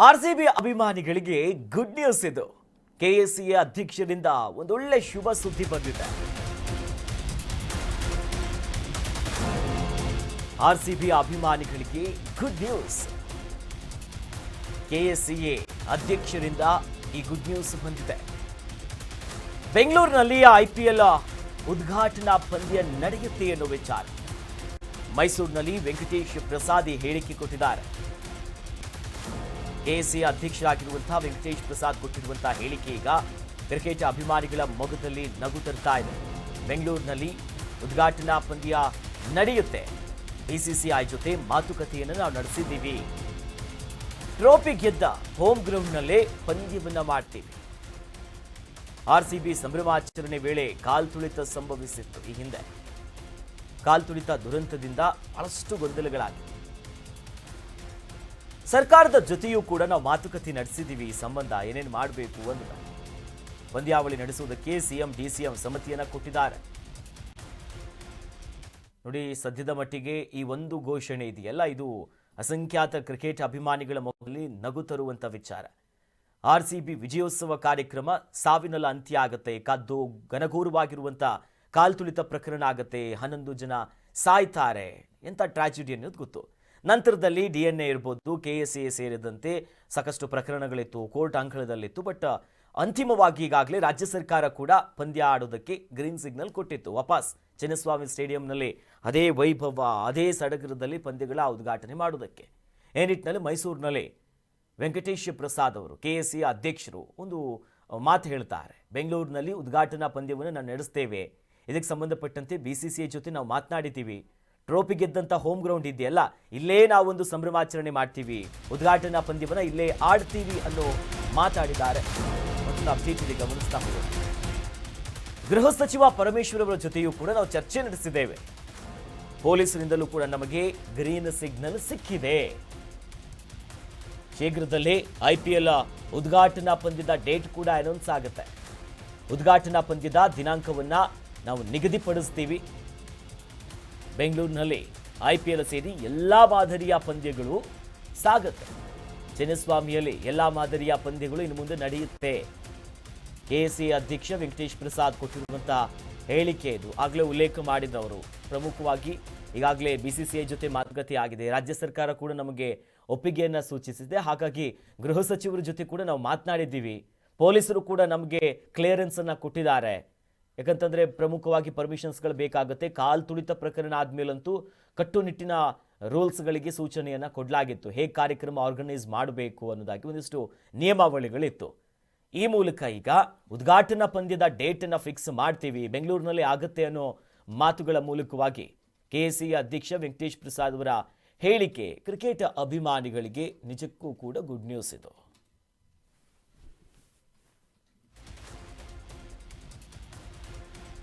RCB ಅಭಿಮಾನಿಗಳಿಗೆ good news ಇದು. KSCA ಅಧ್ಯಕ್ಷರಿಂದ ಒಂದೊಳ್ಳೆ ಶುಭ ಸುದ್ದಿ ಬಂದಿದೆ. ಆರ್ಸಿಬಿ ಅಭಿಮಾನಿಗಳಿಗೆ ಗುಡ್ ನ್ಯೂಸ್. ಕೆಎಸ್ಸಿಎ ಅಧ್ಯಕ್ಷರಿಂದ ಈ ಗುಡ್ ನ್ಯೂಸ್ ಬಂದಿದೆ. ಬೆಂಗಳೂರಿನಲ್ಲಿ ಐಪಿಎಲ್ ಉದ್ಘಾಟನಾ ಪಂದ್ಯ ನಡೆಯುತ್ತೆ ಎನ್ನುವ ವಿಚಾರ. ಮೈಸೂರಿನಲ್ಲಿ ವೆಂಕಟೇಶ್ ಪ್ರಸಾದ್ ಹೇಳಿಕೆ ಕೊಟ್ಟಿದ್ದಾರೆ. ಕೆಎಸ್ಸಿಎ ಅಧ್ಯಕ್ಷರಾಗಿರುವಂತಹ ವೆಂಕಟೇಶ್ ಪ್ರಸಾದ್ ಕೊಟ್ಟಿರುವಂತಹ ಹೇಳಿಕೆ ಈಗ ಕ್ರಿಕೆಟ್ ಅಭಿಮಾನಿಗಳ ಮೊಗದಲ್ಲಿ ನಗು ತರ್ತಾ ಇದೆ. ಬೆಂಗಳೂರಿನಲ್ಲಿ ಉದ್ಘಾಟನಾ ಪಂದ್ಯ ನಡೆಯುತ್ತೆ. ಬಿಸಿಸಿಐ ಜೊತೆ ಮಾತುಕತೆಯನ್ನು ನಾವು ನಡೆಸಿದ್ದೀವಿ. ಟ್ರೋಫಿ ಗೆದ್ದ ಹೋಮ್ ಗ್ರೌಂಡ್ನಲ್ಲೇ ಪಂದ್ಯವನ್ನ ಮಾಡ್ತೀವಿ. ಆರ್ಸಿಬಿ ಸಂಭ್ರಮಾಚರಣೆ ವೇಳೆ ಕಾಲ್ತುಳಿತ ಸಂಭವಿಸಿತ್ತು. ಈ ಹಿಂದೆ ಕಾಲ್ತುಳಿತ ದುರಂತದಿಂದ ಬಹಳಷ್ಟು ಗೊಂದಲಗಳಾಗಿವೆ. ಸರ್ಕಾರದ ಜೊತೆಯೂ ಕೂಡ ನಾವು ಮಾತುಕತೆ ನಡೆಸಿದ್ದೀವಿ. ಈ ಸಂಬಂಧ ಏನೇನು ಮಾಡಬೇಕು ಅಂತ ಪಂದ್ಯಾವಳಿ ನಡೆಸುವುದಕ್ಕೆ ಸಿಎಂ ಡಿಸಿಎಂ ಸಮಿತಿಯನ್ನ ಕೊಟ್ಟಿದ್ದಾರೆ. ನೋಡಿ, ಸದ್ಯದ ಮಟ್ಟಿಗೆ ಈ ಒಂದು ಘೋಷಣೆ ಇದೆಯಲ್ಲ, ಇದು ಅಸಂಖ್ಯಾತ ಕ್ರಿಕೆಟ್ ಅಭಿಮಾನಿಗಳ ಮೊಗದಲ್ಲಿ ನಗು ತರುವಂತ ವಿಚಾರ. ಆರ್ಸಿಬಿ ವಿಜಯೋತ್ಸವ ಕಾರ್ಯಕ್ರಮ ಸಾವಿನಲ್ಲಿ ಅಂತ್ಯ ಆಗುತ್ತೆ. ಕದ್ದು ಘನಘೋರವಾಗಿರುವಂತ ಕಾಲ್ತುಳಿತ ಪ್ರಕರಣ ಆಗುತ್ತೆ. 11 ಜನ ಸಾಯ್ತಾರೆ. ಎಂಥ ಟ್ರಾಜಿಡಿ ಅನ್ನೋದು ಗೊತ್ತು. ನಂತರದಲ್ಲಿ ಡಿಎನ್ಎ ಇರ್ಬೋದು, ಕೆಎಸ್ಸಿಎ ಸೇರಿದಂತೆ ಸಾಕಷ್ಟು ಪ್ರಕರಣಗಳಿತ್ತು, ಕೋರ್ಟ್ ಅಂಕಣದಲ್ಲಿತ್ತು. ಬಟ್ ಅಂತಿಮವಾಗಿ ಈಗಾಗಲೇ ರಾಜ್ಯ ಸರ್ಕಾರ ಕೂಡ ಪಂದ್ಯ ಆಡೋದಕ್ಕೆ ಗ್ರೀನ್ ಸಿಗ್ನಲ್ ಕೊಟ್ಟಿತ್ತು. ವಾಪಸ್ ಚಿನ್ನಸ್ವಾಮಿ ಸ್ಟೇಡಿಯಂನಲ್ಲಿ ಅದೇ ವೈಭವ, ಅದೇ ಸಡಗರದಲ್ಲಿ ಪಂದ್ಯಗಳ ಉದ್ಘಾಟನೆ ಮಾಡೋದಕ್ಕೆ. ಈ ನಿಟ್ಟಿನಲ್ಲಿ ಮೈಸೂರಿನಲ್ಲಿ ವೆಂಕಟೇಶ್ ಪ್ರಸಾದ್ ಅವರು, ಕೆಎಸ್ಸಿಎ ಅಧ್ಯಕ್ಷರು, ಒಂದು ಮಾತು ಹೇಳ್ತಾರೆ. ಬೆಂಗಳೂರಿನಲ್ಲಿ ಉದ್ಘಾಟನಾ ಪಂದ್ಯವನ್ನು ನಾವು ನಡೆಸ್ತೇವೆ. ಇದಕ್ಕೆ ಸಂಬಂಧಪಟ್ಟಂತೆ ಬಿಸಿಸಿಐ ಜೊತೆ ನಾವು ಮಾತನಾಡಿದ್ದೀವಿ. ಟ್ರೋಫಿ ಗೆದ್ದಂಥ ಹೋಮ್ ಗ್ರೌಂಡ್ ಇದೆಯಲ್ಲ, ಇಲ್ಲೇ ನಾವೊಂದು ಸಂಭ್ರಮಾಚರಣೆ ಮಾಡ್ತೀವಿ, ಉದ್ಘಾಟನಾ ಪಂದ್ಯವನ್ನು ಇಲ್ಲೇ ಆಡ್ತೀವಿ ಅನ್ನೋ ಮಾತಾಡಿದ್ದಾರೆ. ಮತ್ತು ನಾವು ಪ್ರೀತಿಯಲ್ಲಿ ಗಮನಿಸ್ತಾ ಹೋಗೋಣ. ಗೃಹ ಸಚಿವ ಪರಮೇಶ್ವರ್ ಅವರ ಜೊತೆಯೂ ಕೂಡ ನಾವು ಚರ್ಚೆ ನಡೆಸಿದ್ದೇವೆ. ಪೊಲೀಸರಿಂದಲೂ ಕೂಡ ನಮಗೆ ಗ್ರೀನ್ ಸಿಗ್ನಲ್ ಸಿಕ್ಕಿದೆ. ಶೀಘ್ರದಲ್ಲೇ ಐಪಿಎಲ್ ಉದ್ಘಾಟನಾ ಪಂದ್ಯದ ಡೇಟ್ ಕೂಡ ಅನೌನ್ಸ್ ಆಗುತ್ತೆ. ಉದ್ಘಾಟನಾ ಪಂದ್ಯದ ದಿನಾಂಕವನ್ನ ನಾವು ನಿಗದಿಪಡಿಸ್ತೀವಿ. ಬೆಂಗಳೂರಿನಲ್ಲಿ ಐಪಿಎಲ್ ಸೇರಿ ಎಲ್ಲಾ ಮಾದರಿಯ ಪಂದ್ಯಗಳು ಸಾಗುತ್ತೆ. ಚಿನ್ನಸ್ವಾಮಿಯಲ್ಲಿ ಎಲ್ಲಾ ಮಾದರಿಯ ಪಂದ್ಯಗಳು ಇನ್ನು ಮುಂದೆ ನಡೆಯುತ್ತೆ. ಕೆಎಸ್ಸಿಎ ಅಧ್ಯಕ್ಷ ವೆಂಕಟೇಶ್ ಪ್ರಸಾದ್ ಕೊಟ್ಟಿರುವಂತಹ ಹೇಳಿಕೆ ಇದು. ಆಗಲೇ ಉಲ್ಲೇಖ ಮಾಡಿದವರು ಪ್ರಮುಖವಾಗಿ ಈಗಾಗಲೇ ಬಿಸಿಸಿಐ ಜೊತೆ ಮಾತುಕತೆ ಆಗಿದೆ. ರಾಜ್ಯ ಸರ್ಕಾರ ಕೂಡ ನಮಗೆ ಒಪ್ಪಿಗೆಯನ್ನು ಸೂಚಿಸಿದೆ. ಹಾಗಾಗಿ ಗೃಹ ಸಚಿವರ ಜೊತೆ ಕೂಡ ನಾವು ಮಾತನಾಡಿದ್ದೀವಿ. ಪೊಲೀಸರು ಕೂಡ ನಮಗೆ ಕ್ಲಿಯರೆನ್ಸ್ ಅನ್ನು ಕೊಟ್ಟಿದ್ದಾರೆ. ಯಾಕಂತಂದ್ರೆ ಪ್ರಮುಖವಾಗಿ ಪರ್ಮಿಷನ್ಸ್ಗಳು ಬೇಕಾಗುತ್ತೆ. ಕಾಲ್ತುಳಿತ ಪ್ರಕರಣ ಆದ್ಮೇಲಂತೂ ಕಟ್ಟುನಿಟ್ಟಿನ ರೂಲ್ಸ್ಗಳಿಗೆ ಸೂಚನೆಯನ್ನು ಕೊಡಲಾಗಿತ್ತು. ಹೇಗೆ ಕಾರ್ಯಕ್ರಮ ಆರ್ಗನೈಸ್ ಮಾಡಬೇಕು ಅನ್ನೋದಾಗಿ ಒಂದಿಷ್ಟು ನಿಯಮಾವಳಿಗಳಿತ್ತು. ಈ ಮೂಲಕ ಈಗ ಉದ್ಘಾಟನಾ ಪಂದ್ಯದ ಡೇಟನ್ನು ಫಿಕ್ಸ್ ಮಾಡ್ತೀವಿ, ಬೆಂಗಳೂರಿನಲ್ಲಿ ಆಗುತ್ತೆ ಅನ್ನೋ ಮಾತುಗಳ ಮೂಲಕವಾಗಿ ಕೆಎಸ್ಸಿಎ ಅಧ್ಯಕ್ಷ ವೆಂಕಟೇಶ್ ಪ್ರಸಾದ್ ಅವರ ಹೇಳಿಕೆ ಕ್ರಿಕೆಟ್ ಅಭಿಮಾನಿಗಳಿಗೆ ನಿಜಕ್ಕೂ ಕೂಡ ಗುಡ್ ನ್ಯೂಸ್ ಇದು.